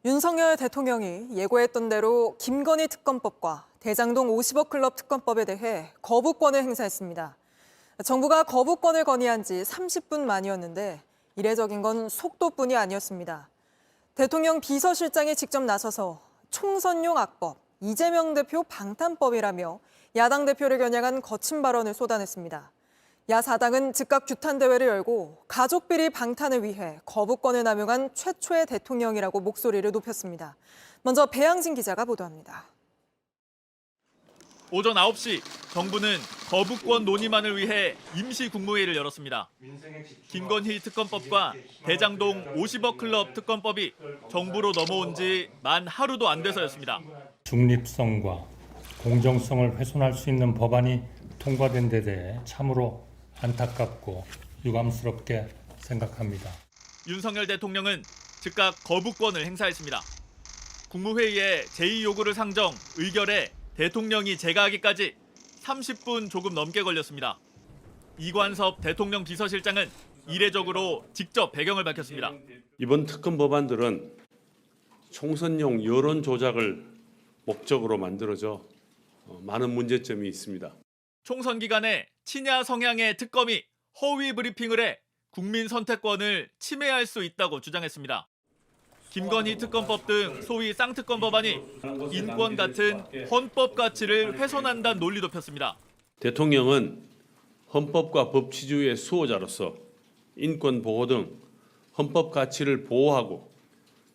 윤석열 대통령이 예고했던 대로 김건희 특검법과 대장동 50억 클럽 특검법에 대해 거부권을 행사했습니다. 정부가 거부권을 건의한 지 30분 만이었는데 이례적인 건 속도뿐이 아니었습니다. 대통령 비서실장이 직접 나서서 총선용 악법, 이재명 대표 방탄법이라며 야당 대표를 겨냥한 거친 발언을 쏟아냈습니다. 야4당은 즉각 규탄 대회를 열고 가족 비리 방탄을 위해 거부권을 남용한 최초의 대통령이라고 목소리를 높였습니다. 먼저 배양진 기자가 보도합니다. 오전 9시 정부는 거부권 논의만을 위해 임시 국무회의를 열었습니다. 김건희 특검법과 대장동 50억 클럽 특검법이 정부로 넘어온 지 만 하루도 안 돼서였습니다. 중립성과 공정성을 훼손할 수 있는 법안이 통과된 데 대해 참으로 안타깝고 유감스럽게 생각합니다. 윤석열 대통령은 즉각 거부권을 행사했습니다. 국무회의에 제2요구를 상정, 의결에 대통령이 제가하기까지 30분 조금 넘게 걸렸습니다. 이관섭 대통령 비서실장은 이례적으로 직접 배경을 밝혔습니다. 이번 특검 법안들은 총선용 여론 조작을 목적으로 만들어져 많은 문제점이 있습니다. 총선 기간에 친야 성향의 특검이 허위 브리핑을 해 국민 선택권을 침해할 수 있다고 주장했습니다. 김건희 특검법 등 소위 쌍특검 법안이 인권 같은 헌법 가치를 훼손한다는 논리도 폈습니다. 대통령은 헌법과 법치주의의 수호자로서 인권 보호 등 헌법 가치를 보호하고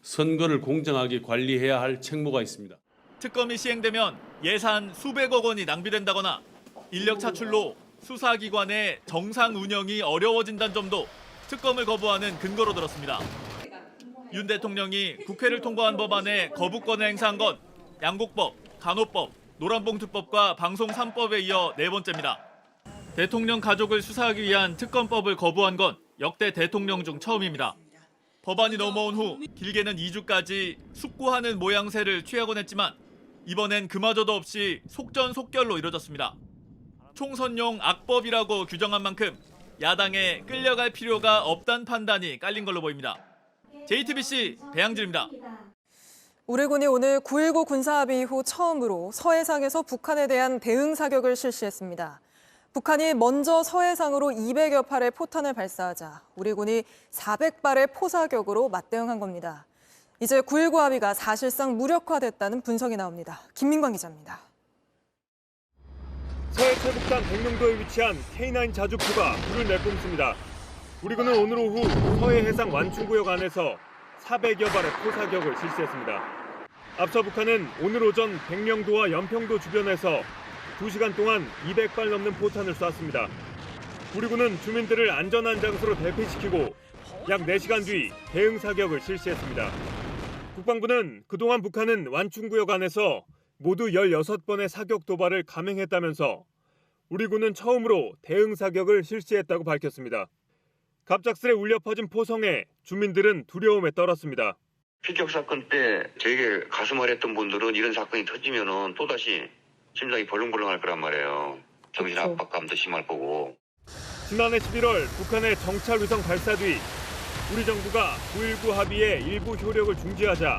선거를 공정하게 관리해야 할 책무가 있습니다. 특검이 시행되면 예산 수백억 원이 낭비된다거나 인력 차출로 수사기관의 정상 운영이 어려워진다는 점도 특검을 거부하는 근거로 들었습니다. 윤 대통령이 국회를 통과한 법안에 거부권을 행사한 건 양곡법, 간호법, 노란봉투법과 방송 3법에 이어 네 번째입니다. 대통령 가족을 수사하기 위한 특검법을 거부한 건 역대 대통령 중 처음입니다. 법안이 넘어온 후 길게는 2주까지 숙고하는 모양새를 취하곤 했지만 이번엔 그마저도 없이 속전속결로 이뤄졌습니다. 총선용 악법이라고 규정한 만큼 야당에 끌려갈 필요가 없다는 판단이 깔린 걸로 보입니다. JTBC 배양진입니다. 우리 군이 오늘 9.19 군사합의 이후 처음으로 서해상에서 북한에 대한 대응 사격을 실시했습니다. 북한이 먼저 서해상으로 200여 발의 포탄을 발사하자 우리 군이 400발의 포사격으로 맞대응한 겁니다. 이제 9.19 합의가 사실상 무력화됐다는 분석이 나옵니다. 김민광 기자입니다. 서해 최북단 백령도에 위치한 K9 자주포가 불을 내뿜습니다. 우리 군은 오늘 오후 서해 해상 완충구역 안에서 400여 발의 포사격을 실시했습니다. 앞서 북한은 오늘 오전 백령도와 연평도 주변에서 2시간 동안 200발 넘는 포탄을 쐈습니다. 우리 군은 주민들을 안전한 장소로 대피시키고 약 4시간 뒤 대응 사격을 실시했습니다. 국방부는 그동안 북한은 완충구역 안에서 모두 16번의 사격 도발을 감행했다면서 우리 군은 처음으로 대응 사격을 실시했다고 밝혔습니다. 갑작스레 울려 퍼진 포성에 주민들은 두려움에 떨었습니다. 피격 사건 때 되게 가슴 아랬던 분들은 이런 사건이 터지면은 또다시 심장이 벌렁벌렁할 거란 말이에요. 정신 압박감도 심할 거고. 지난해 11월 북한의 정찰 위성 발사 뒤 우리 정부가 9.19 합의의 일부 효력을 중지하자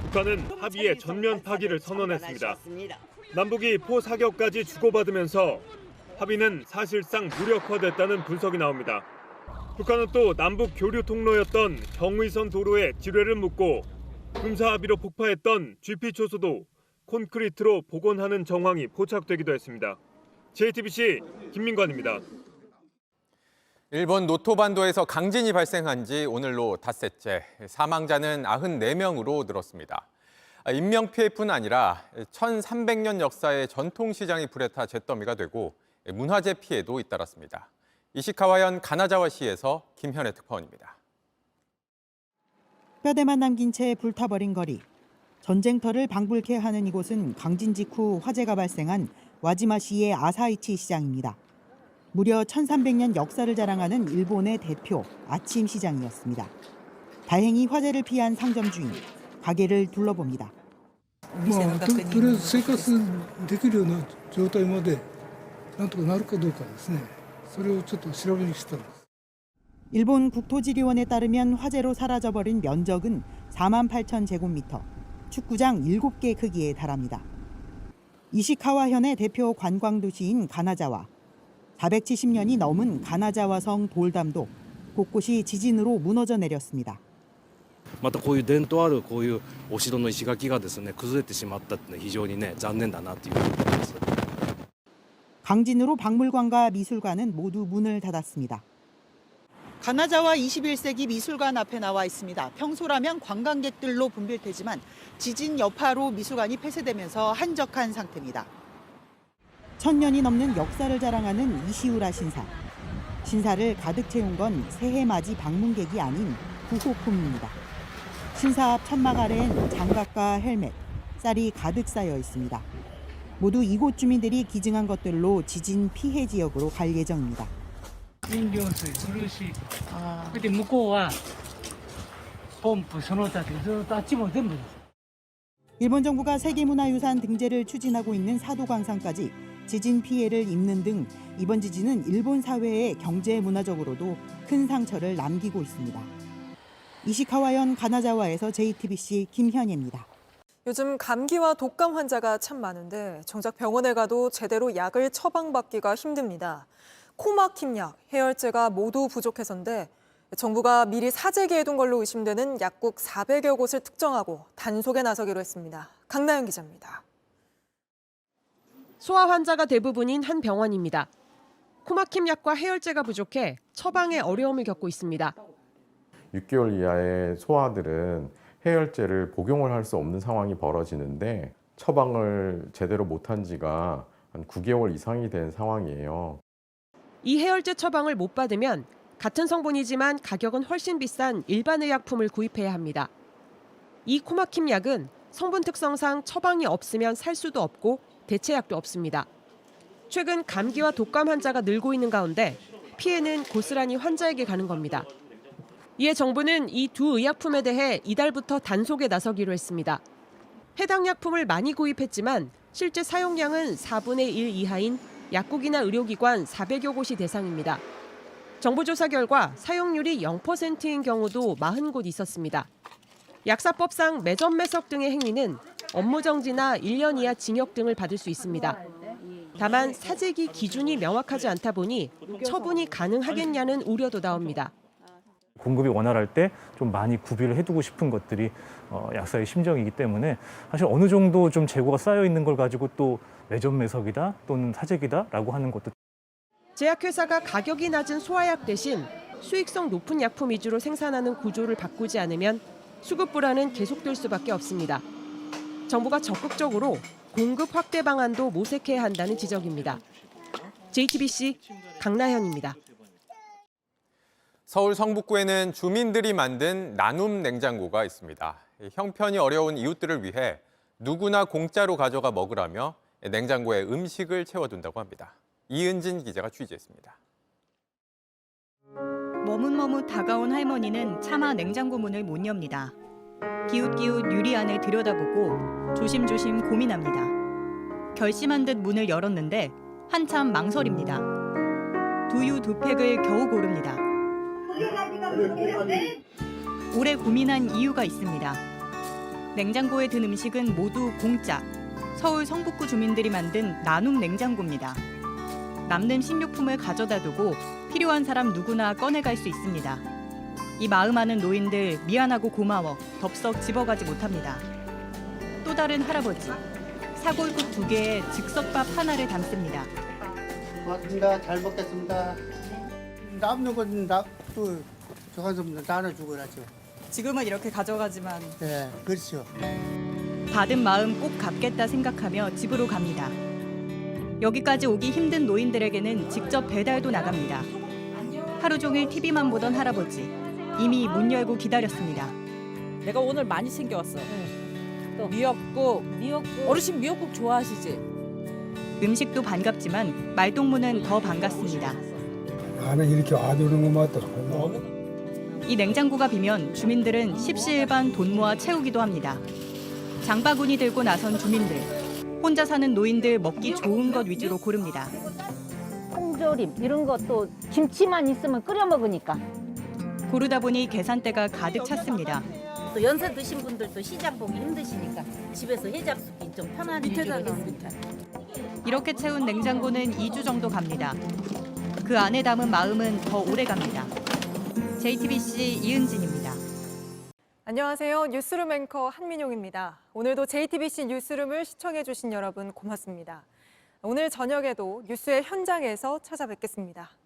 북한은 합의의 전면 파기를 선언했습니다. 남북이 포 사격까지 주고받으면서 합의는 사실상 무력화됐다는 분석이 나옵니다. 북한은 또 남북 교류 통로였던 경의선 도로에 지뢰를 묻고 군사 합의로 폭파했던 GP초소도 콘크리트로 복원하는 정황이 포착되기도 했습니다. JTBC 김민관입니다. 일본 노토반도에서 강진이 발생한 지 오늘로 닷새째, 사망자는 94명으로 늘었습니다. 인명피해뿐 아니라 1300년 역사의 전통시장이 불에 타 잿더미가 되고 문화재 피해도 잇따랐습니다. 이시카와현 가나자와시에서 김현애 특파원입니다. 뼈대만 남긴 채 불타버린 거리. 전쟁터를 방불케 하는 이곳은 강진 직후 화재가 발생한 와지마시의 아사이치 시장입니다. 무려 1300년 역사를 자랑하는 일본의 대표 아침 시장이었습니다. 다행히 화재를 피한 상점 주인, 가게를 둘러봅니다. とりあえず生活できるような状態までなんとかなるかどうかですね。それをちょっと調べに来たんです。 일본 국토지리원에 따르면 화재로 사라져버린 면적은 48,000제곱미터, 축구장 7개 크기에 달합니다. 이시카와현의 대표 관광도시인 가나자와, 470년이 넘은 가나자와성 돌담도 곳곳이 지진으로 무너져 내렸습니다. またこういう伝統あるこういうお城の石垣がですね崩れてしまったって非常にね残念だなというふうに思います。 강진으로 박물관과 미술관은 모두 문을 닫았습니다. 가나자와 21세기 미술관 앞에 나와 있습니다. 평소라면 관광객들로 붐빌테지만 지진 여파로 미술관이 폐쇄되면서 한적한 상태입니다. 1000년이 넘는 역사를 자랑하는 이시우라 신사. 신사를 가득 채운 건 새해 맞이 방문객이 아닌 구호품입니다. 신사 앞 천막 아래엔 장갑과 헬멧, 쌀이 가득 쌓여 있습니다. 모두 이곳 주민들이 기증한 것들로 지진 피해 지역으로 갈 예정입니다. 飲料水するし、それで向こうはポンプその他でずっとあっちも全部です。 일본 정부가 세계문화유산 등재를 추진하고 있는 사도광산까지 지진 피해를 입는 등 이번 지진은 일본 사회에 경제 문화적으로도 큰 상처를 남기고 있습니다. 이시카와현 가나자와에서 JTBC 김현예입니다. 요즘 감기와 독감 환자가 참 많은데 정작 병원에 가도 제대로 약을 처방받기가 힘듭니다. 코 막힘 약, 해열제가 모두 부족해서인데 정부가 미리 사재기해둔 걸로 의심되는 약국 400여 곳을 특정하고 단속에 나서기로 했습니다. 강나연 기자입니다. 소아 환자가 대부분인 한 병원입니다. 코막힘 약과 해열제가 부족해 처방에 어려움을 겪고 있습니다. 6개월 이하의 소아들은 해열제를 복용을 할 수 없는 상황이 벌어지는데 처방을 제대로 못한 지가 한 9개월 이상이 된 상황이에요. 이 해열제 처방을 못 받으면 같은 성분이지만 가격은 훨씬 비싼 일반 의약품을 구입해야 합니다. 이 코막힘 약은 성분 특성상 처방이 없으면 살 수도 없고 대체약도 없습니다. 최근 감기와 독감 환자가 늘고 있는 가운데 피해는 고스란히 환자에게 가는 겁니다. 이에 정부는 이 두 의약품에 대해 이달부터 단속에 나서기로 했습니다. 해당 약품을 많이 구입했지만 실제 사용량은 4분의 1 이하인 약국이나 의료기관 400여 곳이 대상입니다. 정부 조사 결과 사용률이 0%인 경우도 40곳 있었습니다. 약사법상 매점 매석 등의 행위는 업무 정지나 1년 이하 징역 등을 받을 수 있습니다. 다만 사재기 기준이 명확하지 않다 보니 처분이 가능하겠냐는 우려도 나옵니다. 공급이 원활할 때 좀 많이 구비를 해두고 싶은 것들이 약사의 심정이기 때문에 사실 어느 정도 좀 재고가 쌓여 있는 걸 가지고 또 매점 매석이다 또는 사재기다라고 하는 것도. 제약회사가 가격이 낮은 소아약 대신 수익성 높은 약품 위주로 생산하는 구조를 바꾸지 않으면 수급 불안은 계속될 수밖에 없습니다. 정부가 적극적으로 공급 확대 방안도 모색해야 한다는 지적입니다. JTBC 강나현입니다. 서울 성북구에는 주민들이 만든 나눔 냉장고가 있습니다. 형편이 어려운 이웃들을 위해 누구나 공짜로 가져가 먹으라며 냉장고에 음식을 채워둔다고 합니다. 이은진 기자가 취재했습니다. 머뭇머뭇 다가온 할머니는 차마 냉장고 문을 못 엽니다. 기웃기웃 유리 안을 들여다보고 조심조심 고민합니다. 결심한 듯 문을 열었는데 한참 망설입니다. 두유 2팩을 겨우 고릅니다. 오래 고민한 이유가 있습니다. 냉장고에 든 음식은 모두 공짜. 서울 성북구 주민들이 만든 나눔 냉장고입니다. 남는 식료품을 가져다 두고 필요한 사람 누구나 꺼내갈 수 있습니다. 이 마음 아는 노인들 미안하고 고마워 덥석 집어가지 못합니다. 또 다른 할아버지, 사골국 2개에 즉석밥 하나를 담습니다. 고맙습니다. 잘 먹겠습니다. 남는 건 또 저간 좀 나눠주고 그러죠. 지금은 이렇게 가져가지만. 네, 그렇죠. 받은 마음 꼭 갚겠다 생각하며 집으로 갑니다. 여기까지 오기 힘든 노인들에게는 직접 배달도 나갑니다. 하루 종일 TV만 보던 할아버지, 이미 문 열고 기다렸습니다. 내가 오늘 많이 챙겨왔어. 또 미역국. 어르신 미역국 좋아하시지? 음식도 반갑지만 말동무는 더 반갑습니다. 나는 이렇게 와주는 거 맞다. 이 냉장고가 비면 주민들은 십시일반 돈 모아 채우기도 합니다. 장바구니 들고 나선 주민들. 혼자 사는 노인들 먹기 좋은 것 위주로 고릅니다. 콩조림 이런 것도 김치만 있으면 끓여 먹으니까. 고르다 보니 계산대가 가득 찼습니다. 또 연세 드신 분들도 시장 보기 힘드시니까 집에서 해잡수기 좀 편한 위주로 했습니다. 이렇게 채운 냉장고는 2주 정도 갑니다. 그 안에 담은 마음은 더 오래 갑니다. JTBC 이은진입니다. 안녕하세요. 뉴스룸 앵커 한민용입니다. 오늘도 JTBC 뉴스룸을 시청해주신 여러분 고맙습니다. 오늘 저녁에도 뉴스의 현장에서 찾아뵙겠습니다.